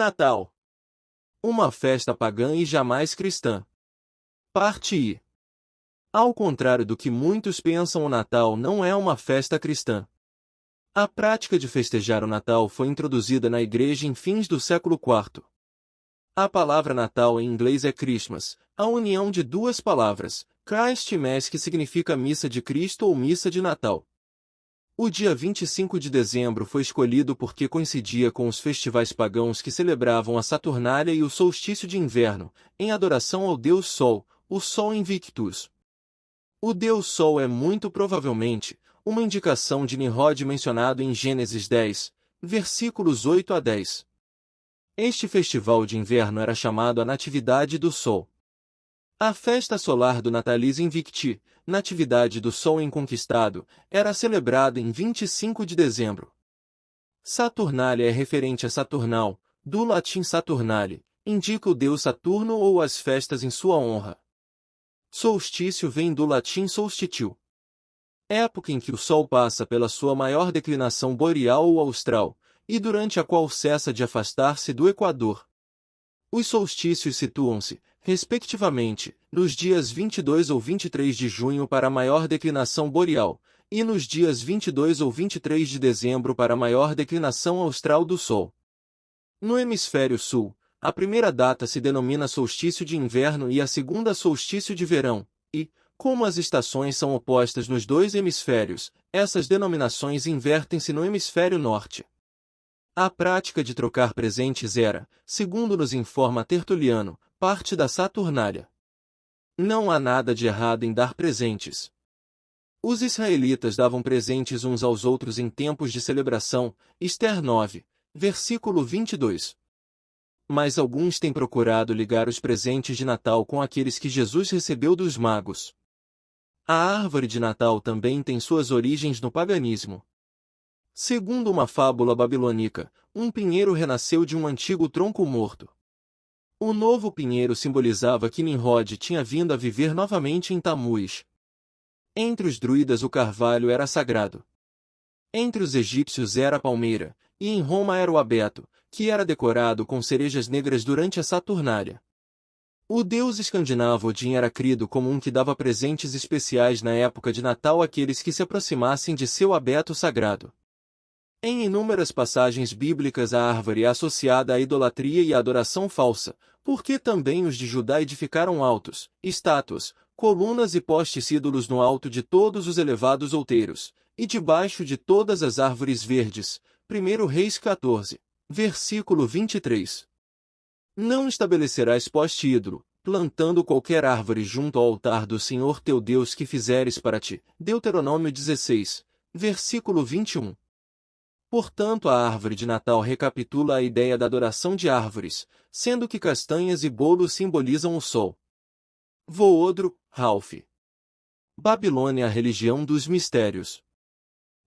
Natal. Uma festa pagã e jamais cristã. Parte I. Ao contrário do que muitos pensam, o Natal não é uma festa cristã. A prática de festejar o Natal foi introduzida na Igreja em fins do século IV. A palavra Natal em inglês é Christmas, a união de duas palavras, Christ e Mass, que significa missa de Cristo ou missa de Natal. O dia 25 de dezembro foi escolhido porque coincidia com os festivais pagãos que celebravam a Saturnália e o solstício de inverno, em adoração ao Deus Sol, o Sol Invictus. O Deus Sol é muito provavelmente uma indicação de Nimrod mencionado em Gênesis 10, versículos 8 a 10. Este festival de inverno era chamado a Natividade do Sol. A festa solar do Natalis Invicti, Natividade do Sol Inconquistado, era celebrada em 25 de dezembro. Saturnália é referente a Saturnal, do latim Saturnale, indica o deus Saturno ou as festas em sua honra. Solstício vem do latim solstitio, época em que o Sol passa pela sua maior declinação boreal ou austral, e durante a qual cessa de afastar-se do Equador. Os solstícios situam-se, respectivamente, nos dias 22 ou 23 de junho para a maior declinação boreal, e nos dias 22 ou 23 de dezembro para a maior declinação austral do Sol. No hemisfério sul, a primeira data se denomina solstício de inverno e a segunda solstício de verão, e, como as estações são opostas nos dois hemisférios, essas denominações invertem-se no hemisfério norte. A prática de trocar presentes era, segundo nos informa Tertuliano, parte da Saturnália. Não há nada de errado em dar presentes. Os israelitas davam presentes uns aos outros em tempos de celebração, Ester 9, versículo 22. Mas alguns têm procurado ligar os presentes de Natal com aqueles que Jesus recebeu dos magos. A árvore de Natal também tem suas origens no paganismo. Segundo uma fábula babilônica, um pinheiro renasceu de um antigo tronco morto. O novo pinheiro simbolizava que Nimrod tinha vindo a viver novamente em Tamuz. Entre os druidas o carvalho era sagrado. Entre os egípcios era a palmeira, e em Roma era o abeto, que era decorado com cerejas negras durante a Saturnália. O deus escandinavo Odin era crido como um que dava presentes especiais na época de Natal àqueles que se aproximassem de seu abeto sagrado. Em inúmeras passagens bíblicas a árvore é associada à idolatria e à adoração falsa, porque também os de Judá edificaram altos, estátuas, colunas e postes ídolos no alto de todos os elevados outeiros, e debaixo de todas as árvores verdes. 1 Reis 14, versículo 23. Não estabelecerás poste ídolo, plantando qualquer árvore junto ao altar do Senhor teu Deus que fizeres para ti. Deuteronômio 16, versículo 21. Portanto, a árvore de Natal recapitula a ideia da adoração de árvores, sendo que castanhas e bolos simbolizam o sol. Voodro, Ralph. Babilônia, a religião dos mistérios.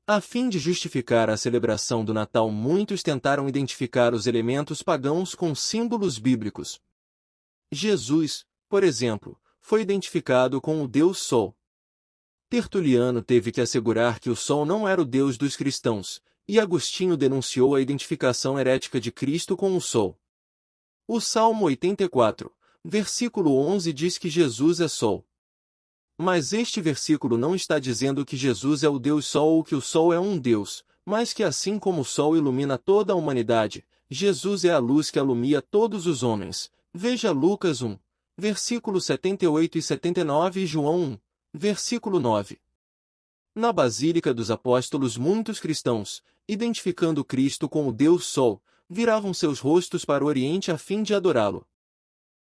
A fim de justificar a celebração do Natal, muitos tentaram identificar os elementos pagãos com símbolos bíblicos. Jesus, por exemplo, foi identificado com o Deus Sol. Tertuliano teve que assegurar que o Sol não era o Deus dos cristãos, e Agostinho denunciou a identificação herética de Cristo com o Sol. O Salmo 84, versículo 11 diz que Jesus é Sol. Mas este versículo não está dizendo que Jesus é o Deus Sol ou que o Sol é um Deus, mas que assim como o Sol ilumina toda a humanidade, Jesus é a luz que alumia todos os homens. Veja Lucas 1, versículo 78 e 79 e João 1, versículo 9. Na Basílica dos Apóstolos, muitos cristãos, identificando Cristo com o Deus Sol, viravam seus rostos para o Oriente a fim de adorá-lo.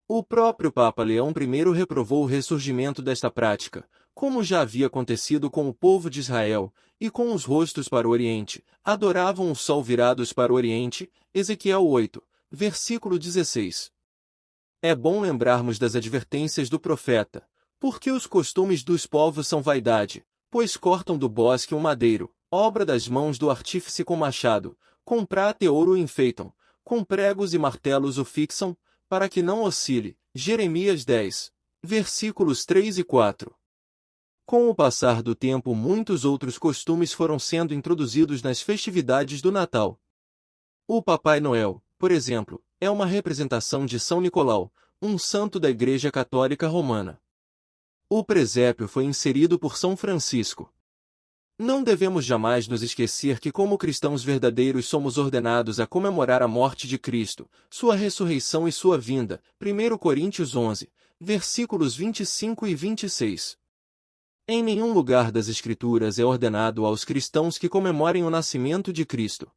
O próprio Papa Leão I reprovou o ressurgimento desta prática, como já havia acontecido com o povo de Israel, e com os rostos para o Oriente, adoravam o Sol virados para o Oriente, Ezequiel 8, versículo 16. É bom lembrarmos das advertências do profeta, porque os costumes dos povos são vaidade, pois cortam do bosque um madeiro, obra das mãos do artífice com machado, com prata e ouro o enfeitam, com pregos e martelos o fixam, para que não oscile. Jeremias 10, versículos 3 e 4. Com o passar do tempo, muitos outros costumes foram sendo introduzidos nas festividades do Natal. O Papai Noel, por exemplo, é uma representação de São Nicolau, um santo da Igreja Católica Romana. O presépio foi inserido por São Francisco. Não devemos jamais nos esquecer que, como cristãos verdadeiros, somos ordenados a comemorar a morte de Cristo, sua ressurreição e sua vinda. 1 Coríntios 11, versículos 25 e 26. Em nenhum lugar das Escrituras é ordenado aos cristãos que comemorem o nascimento de Cristo.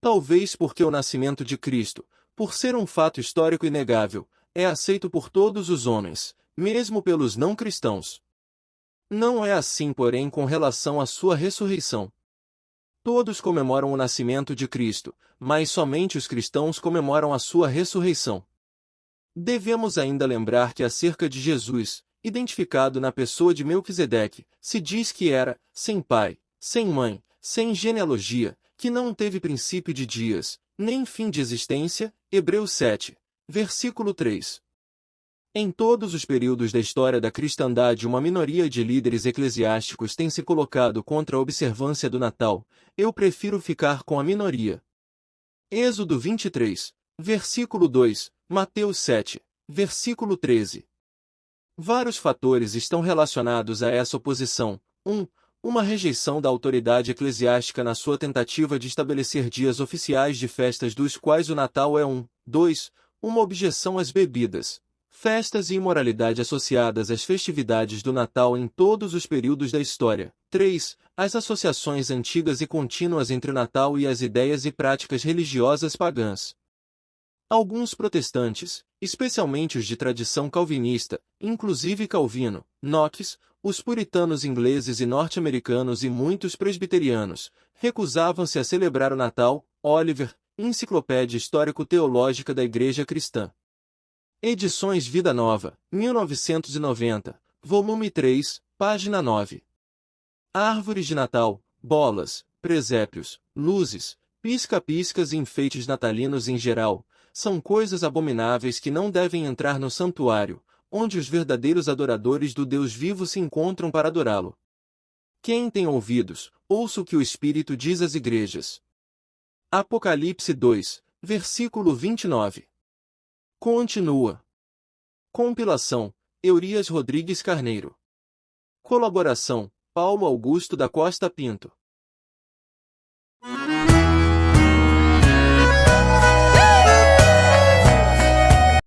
Talvez porque o nascimento de Cristo, por ser um fato histórico inegável, é aceito por todos os homens, mesmo pelos não cristãos. Não é assim, porém, com relação à sua ressurreição. Todos comemoram o nascimento de Cristo, mas somente os cristãos comemoram a sua ressurreição. Devemos ainda lembrar que acerca de Jesus, identificado na pessoa de Melquisedeque, se diz que era, sem pai, sem mãe, sem genealogia, que não teve princípio de dias, nem fim de existência, Hebreus 7, versículo 3. Em todos os períodos da história da cristandade, uma minoria de líderes eclesiásticos tem se colocado contra a observância do Natal. Eu prefiro ficar com a minoria. Êxodo 23, versículo 2, Mateus 7, versículo 13. Vários fatores estão relacionados a essa oposição. 1. Uma rejeição da autoridade eclesiástica na sua tentativa de estabelecer dias oficiais de festas dos quais o Natal é um. 2. Uma objeção às bebidas, festas e imoralidade associadas às festividades do Natal em todos os períodos da história. 3. As associações antigas e contínuas entre o Natal e as ideias e práticas religiosas pagãs. Alguns protestantes, especialmente os de tradição calvinista, inclusive Calvino, Knox, os puritanos ingleses e norte-americanos e muitos presbiterianos, recusavam-se a celebrar o Natal. Oliver, Enciclopédia Histórico-Teológica da Igreja Cristã. Edições Vida Nova, 1990, volume 3, página 9. Árvores de Natal, bolas, presépios, luzes, pisca-piscas e enfeites natalinos em geral, são coisas abomináveis que não devem entrar no santuário, onde os verdadeiros adoradores do Deus vivo se encontram para adorá-lo. Quem tem ouvidos, ouça o que o Espírito diz às igrejas. Apocalipse 2, versículo 29. Continua. Compilação, Eurias Rodrigues Carneiro. Colaboração, Paulo Augusto da Costa Pinto.